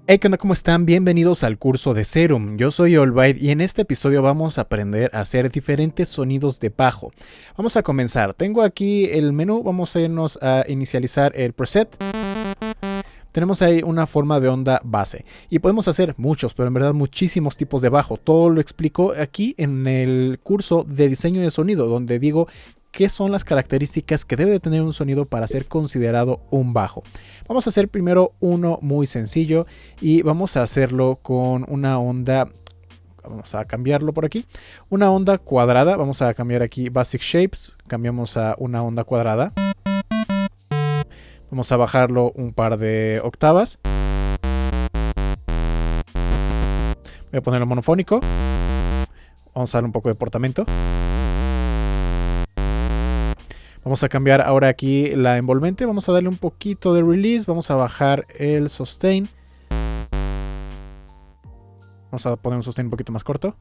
Hey, ¿qué onda? ¿Cómo están? Bienvenidos al curso de Serum. Yo soy Allbyte y en este episodio vamos a aprender a hacer diferentes sonidos de bajo. Vamos a comenzar. Tengo aquí el menú. Vamos a irnos a inicializar el preset. Tenemos ahí una forma de onda base y podemos hacer muchos, pero en verdad muchísimos tipos de bajo. Todo lo explico aquí en el curso de diseño de sonido, donde digo qué son las características que debe de tener un sonido para ser considerado un bajo. Vamos a hacer primero uno muy sencillo y vamos a hacerlo con una onda. Vamos a cambiarlo por aquí. Una onda cuadrada. Vamos a cambiar aquí Basic Shapes. Cambiamos a una onda cuadrada. Vamos a bajarlo un par de octavas. Voy a ponerlo monofónico. Vamos a darle un poco de portamento. Vamos a cambiar ahora aquí la envolvente. Vamos a darle un poquito de release. Vamos a bajar el sustain. Vamos a poner un sustain un poquito más corto.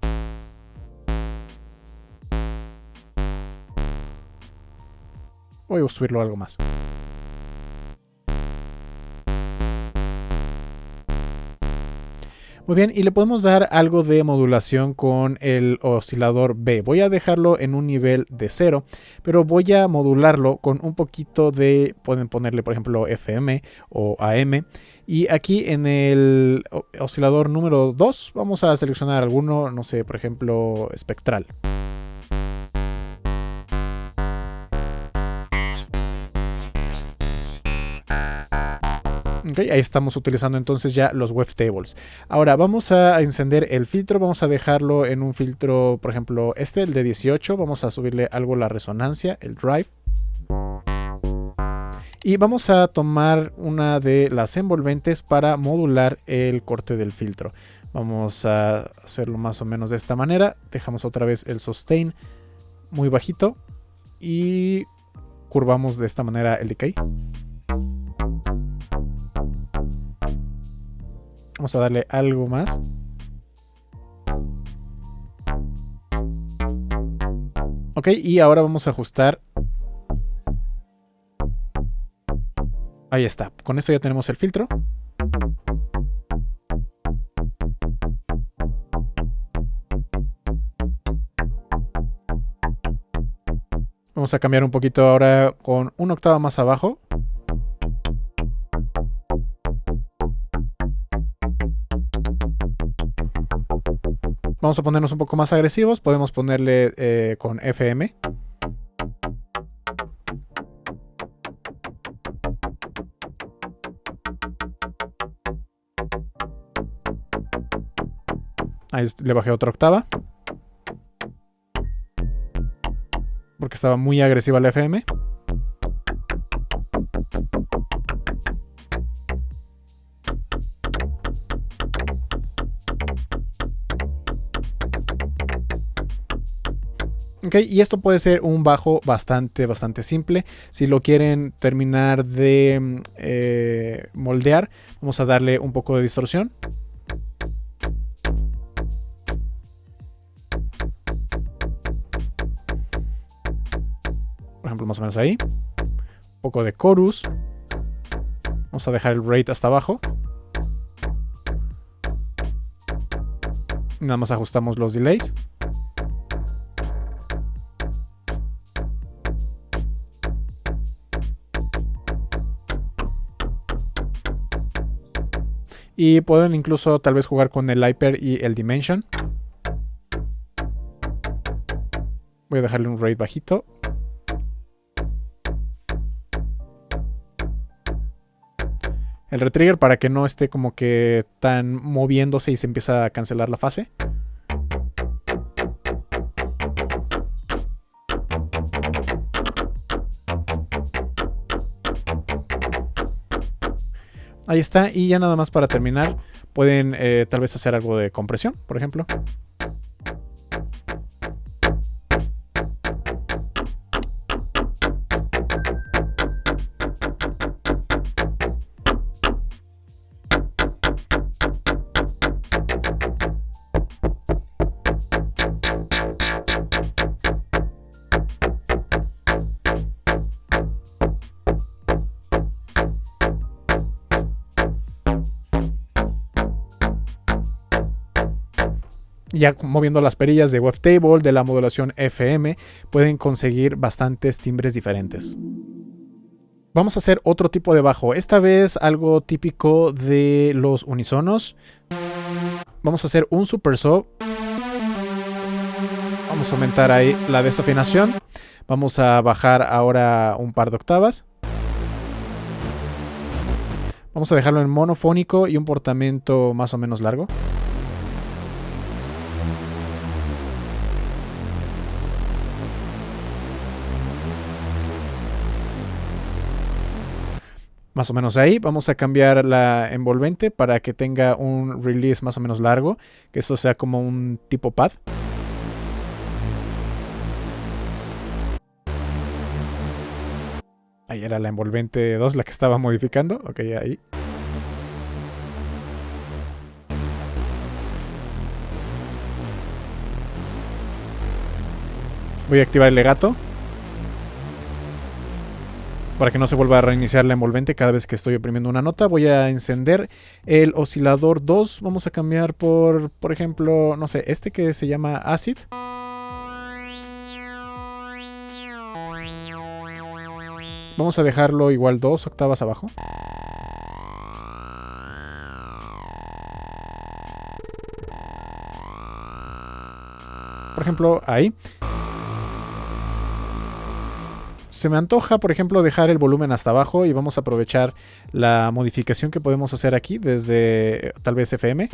Voy a subirlo algo más. Muy bien, y le podemos dar algo de modulación con el oscilador B. Voy a dejarlo en un nivel de 0, pero voy a modularlo con un poquito de, pueden ponerle por ejemplo FM o AM. Y aquí en el oscilador número 2 vamos a seleccionar alguno, no sé, por ejemplo, espectral. Okay, ahí estamos utilizando entonces ya los wavetables. Ahora vamos a encender el filtro. Vamos a dejarlo en un filtro, por ejemplo, el de 18. Vamos a subirle algo la resonancia, el drive. Y vamos a tomar una de las envolventes para modular el corte del filtro. Vamos a hacerlo más o menos de esta manera. Dejamos otra vez el sustain muy bajito. Y curvamos de esta manera el decay. Vamos a darle algo más. Ok, y ahora vamos a ajustar. Ahí está. Con esto ya tenemos el filtro. Vamos a cambiar un poquito ahora con una octava más abajo. Vamos a ponernos un poco más agresivos. Podemos ponerle con FM. Ahí le bajé otra octava. Porque estaba muy agresiva la FM. Ok, y esto puede ser un bajo bastante simple. Si lo quieren terminar de moldear, vamos a darle un poco de distorsión. Por ejemplo, más o menos ahí. Un poco de chorus. Vamos a dejar el rate hasta abajo. Nada más ajustamos los delays. Y pueden incluso tal vez jugar con el hyper y el dimension. Voy a dejarle un rate bajito. El retrigger para que no esté como que tan moviéndose y se empieza a cancelar la fase. Ahí está, y ya nada más para terminar, pueden tal vez hacer algo de compresión, por ejemplo. Ya moviendo las perillas de Wavetable, de la modulación FM, pueden conseguir bastantes timbres diferentes. Vamos a hacer otro tipo de bajo, esta vez algo típico de los unisonos. Vamos a hacer un super sub. Vamos a aumentar ahí la desafinación. Vamos a bajar ahora un par de octavas. Vamos a dejarlo en monofónico y un portamento más o menos largo. Más o menos ahí. Vamos a cambiar la envolvente para que tenga un release más o menos largo. Que eso sea como un tipo pad. Ahí era la envolvente 2 la que estaba modificando. Ok, ahí. Voy a activar el legato para que no se vuelva a reiniciar la envolvente cada vez que estoy oprimiendo una nota. Voy a encender el oscilador 2. Vamos a cambiar por ejemplo, no sé, este que se llama Acid. Vamos a dejarlo igual 2 octavas abajo. Por ejemplo, ahí. Se me antoja, por ejemplo, dejar el volumen hasta abajo y vamos a aprovechar la modificación que podemos hacer aquí desde tal vez FM.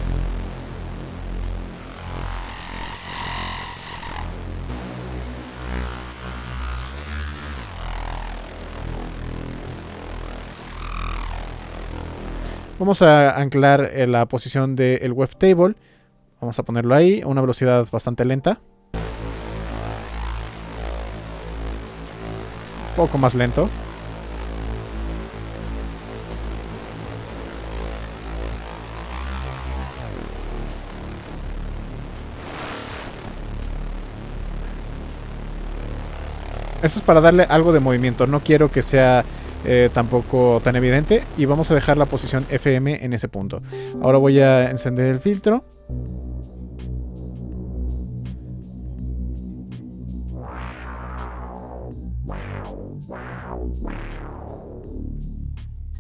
Vamos a anclar la posición del Wavetable. Vamos a ponerlo ahí a una velocidad bastante lenta. Un poco más lento. Eso es para darle algo de movimiento. No quiero que sea tampoco tan evidente. Y vamos a dejar la posición FM en ese punto. Ahora voy a encender el filtro.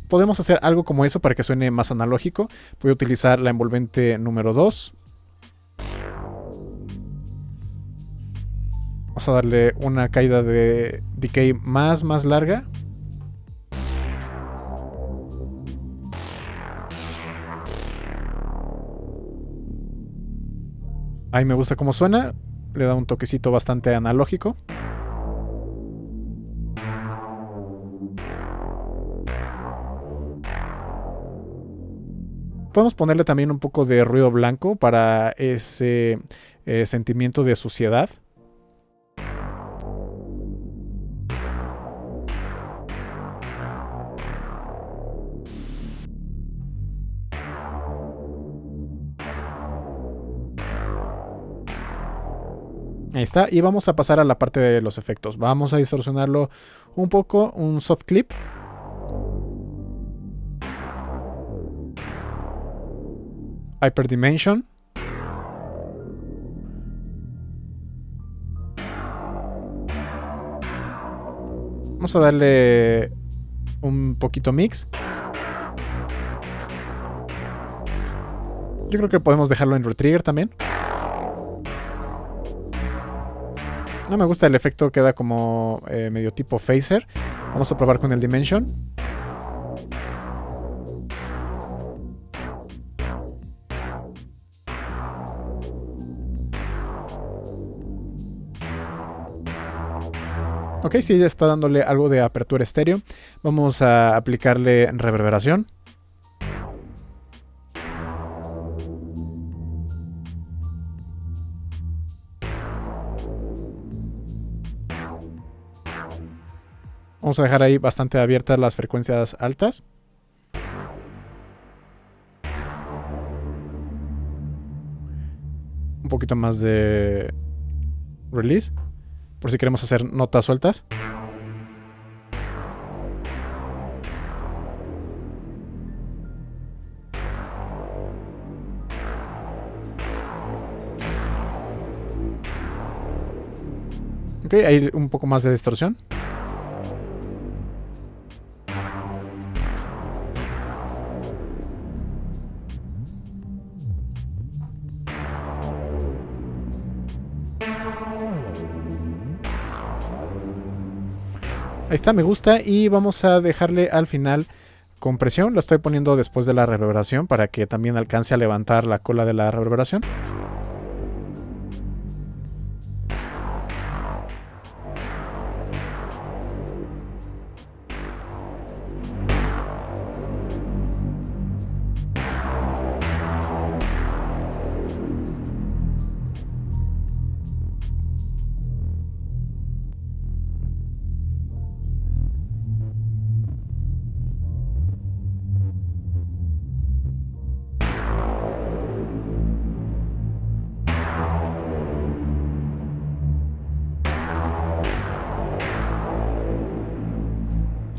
Podemos hacer algo como eso para que suene más analógico. Voy a utilizar la envolvente número 2. Vamos a darle una caída de decay más larga. Ahí me gusta cómo suena. Le da un toquecito bastante analógico. Podemos ponerle también un poco de ruido blanco para ese sentimiento de suciedad. Ahí está, y vamos a pasar a la parte de los efectos. Vamos a distorsionarlo un poco, un soft clip. Hyperdimension. Vamos a darle un poquito mix. Yo creo que podemos dejarlo en retrigger también. No me gusta el efecto, queda como medio tipo phaser. Vamos a probar con el dimension. Ok, sí, ya está dándole algo de apertura estéreo. Vamos a aplicarle reverberación. Vamos a dejar ahí bastante abiertas las frecuencias altas. Un poquito más de release, por si queremos hacer notas sueltas. Ok, hay un poco más de distorsión. Ahí está, me gusta. Y vamos a dejarle al final compresión. Lo estoy poniendo después de la reverberación para que también alcance a levantar la cola de la reverberación.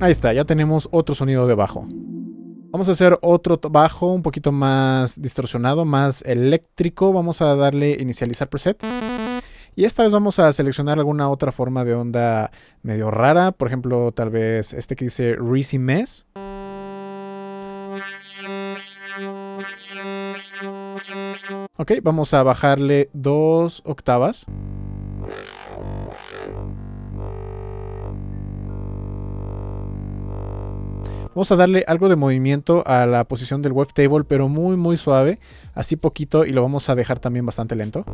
Ahí está, ya tenemos otro sonido de bajo. Vamos a hacer otro bajo un poquito más distorsionado, más eléctrico. Vamos a darle inicializar preset. Y esta vez vamos a seleccionar alguna otra forma de onda medio rara. Por ejemplo, tal vez este que dice Reezy Mess. Ok, vamos a bajarle 2 octavas. Vamos a darle algo de movimiento a la posición del wavetable, pero muy suave, así poquito, y lo vamos a dejar también bastante lento.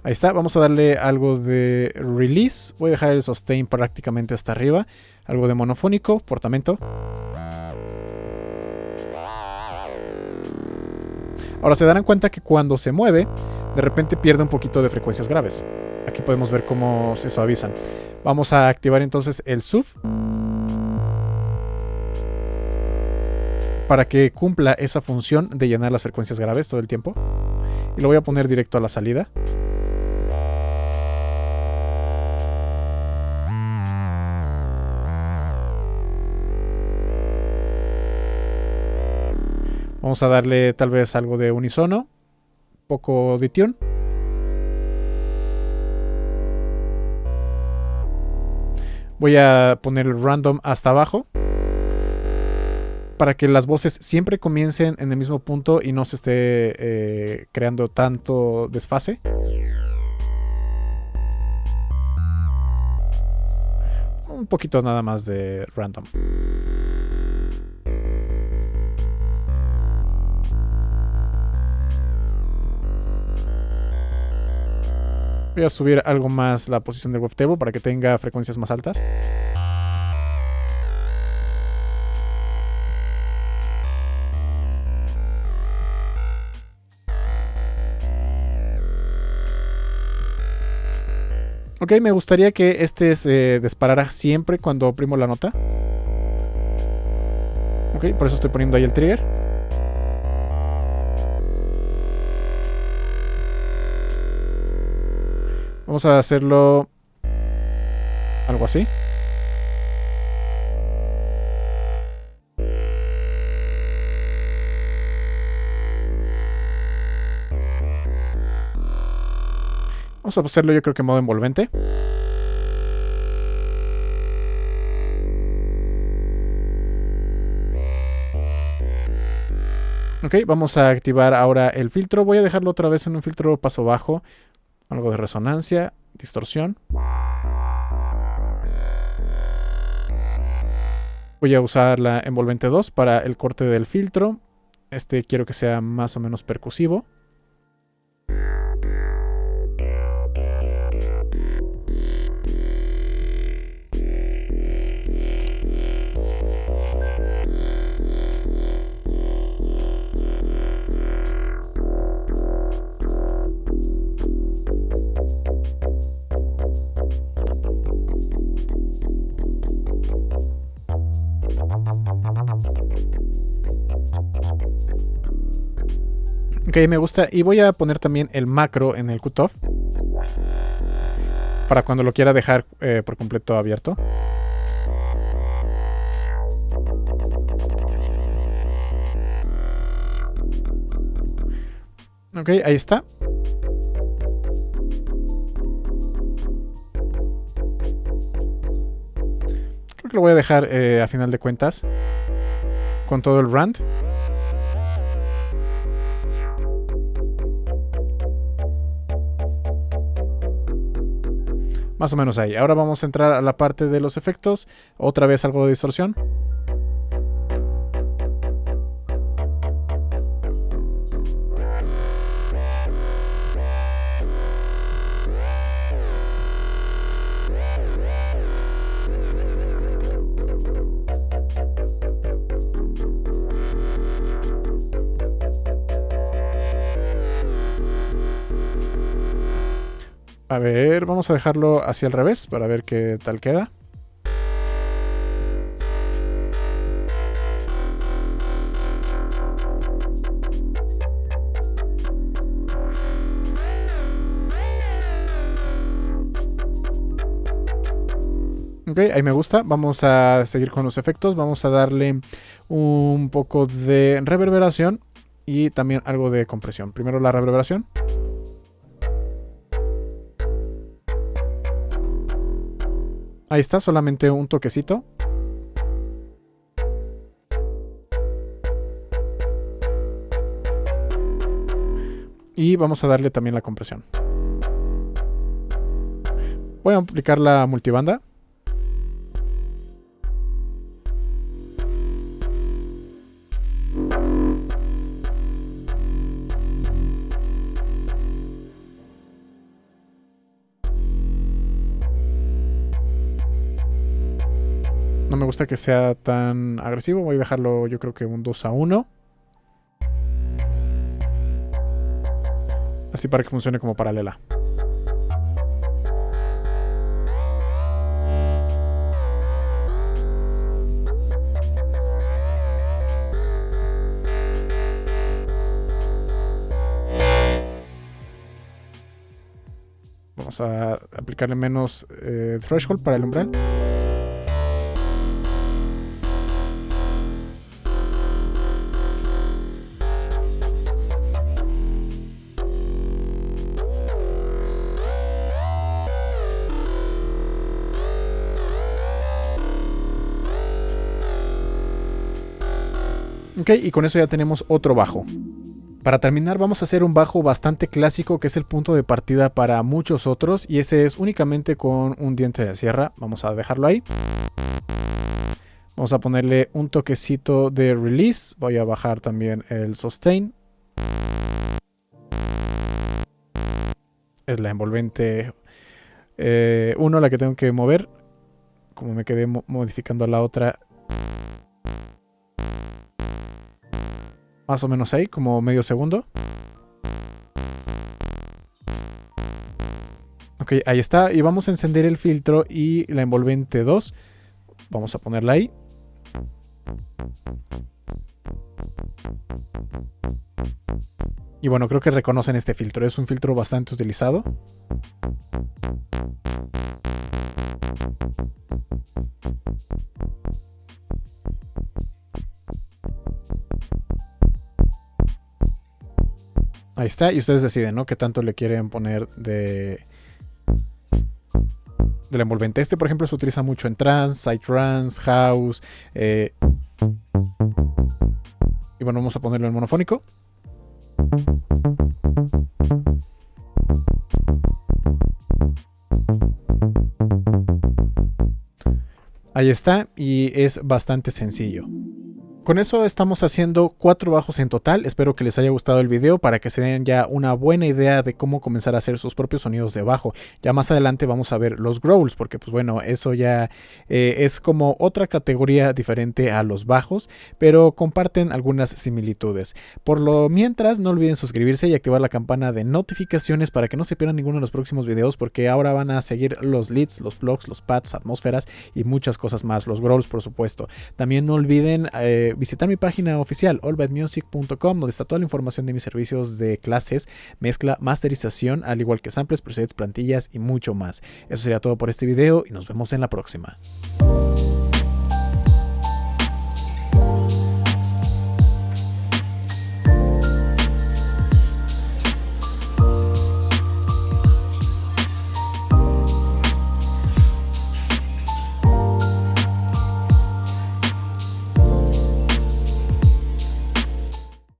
Ahí está, vamos a darle algo de release. Voy a dejar el sustain prácticamente hasta arriba. Algo de monofónico, portamento. Ahora se darán cuenta que cuando se mueve, de repente pierde un poquito de frecuencias graves. Aquí podemos ver cómo se suavizan. Vamos a activar entonces el sub para que cumpla esa función de llenar las frecuencias graves todo el tiempo. Y lo voy a poner directo a la salida. Vamos a darle tal vez algo de unisono, poco de tune. Voy a poner el random hasta abajo para que las voces siempre comiencen en el mismo punto y no se esté creando tanto desfase. Un poquito nada más de random. Voy a subir algo más la posición del wavetable para que tenga frecuencias más altas. Ok, me gustaría que este se disparara siempre cuando oprimo la nota. Ok, por eso estoy poniendo ahí el trigger. Vamos a hacerlo algo así. Vamos a hacerlo yo creo que en modo envolvente. Ok, vamos a activar ahora el filtro. Voy a dejarlo otra vez en un filtro paso bajo. Algo de resonancia, distorsión. Voy a usar la envolvente 2 para el corte del filtro. Este quiero que sea más o menos percusivo. Ok, me gusta. Y voy a poner también el macro en el cutoff para cuando lo quiera dejar por completo abierto. Ok, ahí está. Creo que lo voy a dejar a final de cuentas con todo el rant. Más o menos ahí. Ahora vamos a entrar a la parte de los efectos. Otra vez algo de distorsión. A ver, vamos a dejarlo hacia el revés para ver qué tal queda. Ok, ahí me gusta. Vamos a seguir con los efectos. Vamos a darle un poco de reverberación y también algo de compresión. Primero la reverberación. Ahí está, solamente un toquecito. Y vamos a darle también la compresión. Voy a aplicar la multibanda. No me gusta que sea tan agresivo. Voy a dejarlo, yo creo que un 2:1. Así para que funcione como paralela. Vamos a aplicarle menos threshold para el umbral. Ok, y con eso ya tenemos otro bajo. Para terminar vamos a hacer un bajo bastante clásico que es el punto de partida para muchos otros y ese es únicamente con un diente de sierra. Vamos a dejarlo ahí. Vamos a ponerle un toquecito de release. Voy a bajar también el sustain. Es la envolvente 1 la que tengo que mover. Como me quedé modificando la otra. Más o menos ahí, como medio segundo. Ok, ahí está. Y vamos a encender el filtro y la envolvente 2. Vamos a ponerla ahí. Y bueno, creo que reconocen este filtro. Es un filtro bastante utilizado. Ahí está, y ustedes deciden, ¿no? Qué tanto le quieren poner de la envolvente. Este, por ejemplo, se utiliza mucho en trance, psytrance, house. Y bueno, vamos a ponerlo en monofónico. Ahí está, y es bastante sencillo. Con eso estamos haciendo 4 bajos en total. Espero que les haya gustado el video para que se den ya una buena idea de cómo comenzar a hacer sus propios sonidos de bajo. Ya más adelante vamos a ver los growls porque pues bueno, eso ya es como otra categoría diferente a los bajos, pero comparten algunas similitudes. Por lo mientras no olviden suscribirse y activar la campana de notificaciones para que no se pierdan ninguno de los próximos videos porque ahora van a seguir los leads, los blocks, los pads, atmósferas y muchas cosas más. Los growls por supuesto. También no olviden visitar mi página oficial allbadmusic.com donde está toda la información de mis servicios de clases, mezcla, masterización, al igual que samples, presets, plantillas y mucho más. Eso sería todo por este video y nos vemos en la próxima.